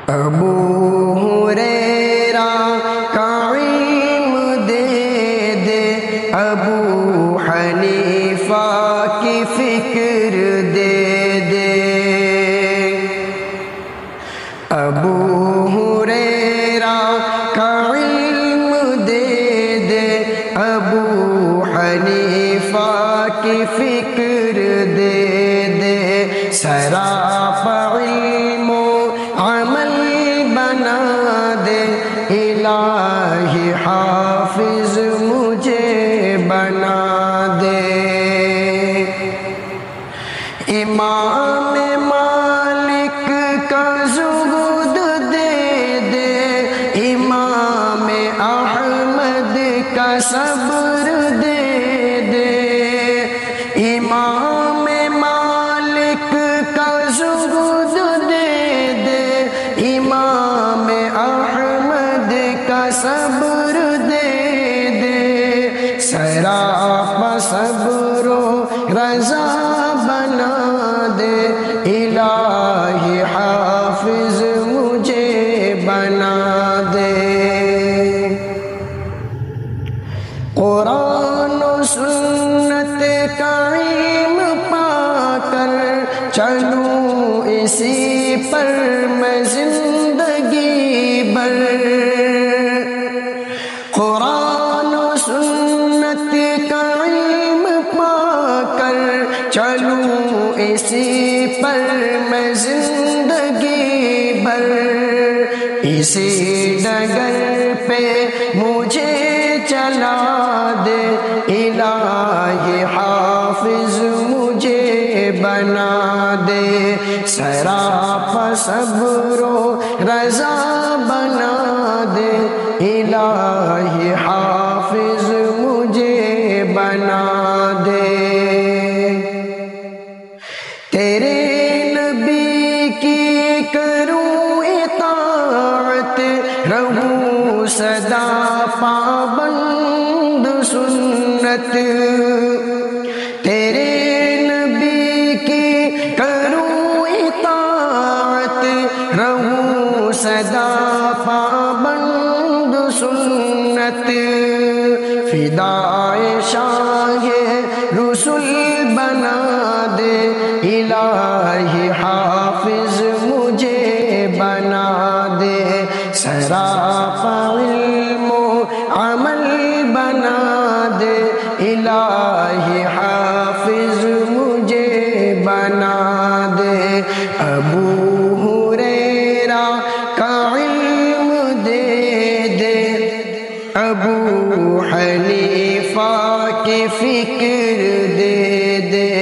ابو ہریرہ کا علم دے دے، ابو حنیفہ کی فکر دے دے، ابو ہریرہ کا علم دے دے، ابو حنیفہ کی فکر دے دے، سراپا علم و عمل بنا دے، الہی حافظ مجھے بنا دے، امام مالک کا زہد دے دے، امام احمد کا صبر دے دے، امام مالک کا زہد دے دے، امام احمد کا صبر دے دے، سراپا صبر و رضا بنا دے، الہی حافظ مجھے بنا دے، قرآن و سنت کا علم پا کر چلوں اسی پر میں زندگی بھر، قرآن و سنت کا علم پا کر چلوں اسی پر میں زندگی بھر، اسی ڈگر پہ مجھے چلا دے، الہی حافظ مجھے بنا دے، سراپا صبر و رضا بنا دے، الہی حافظ مجھے بنا دے، تیرے نبی کی کروں اطاعت، رہوں سدا پابند سنت، تیرے نبی کی کروں اطاعت، رہوں سدا پابند سنت، فدائے شاہ رسول بنا دے، الہی حافظ مجھے بنا دے، سراپا علم و عمل بنا دے، الہی حافظ مجھے بنا دے، ابو ہریرہ کا علم دے دے، ابو حنیفہ کی فکر دے دے،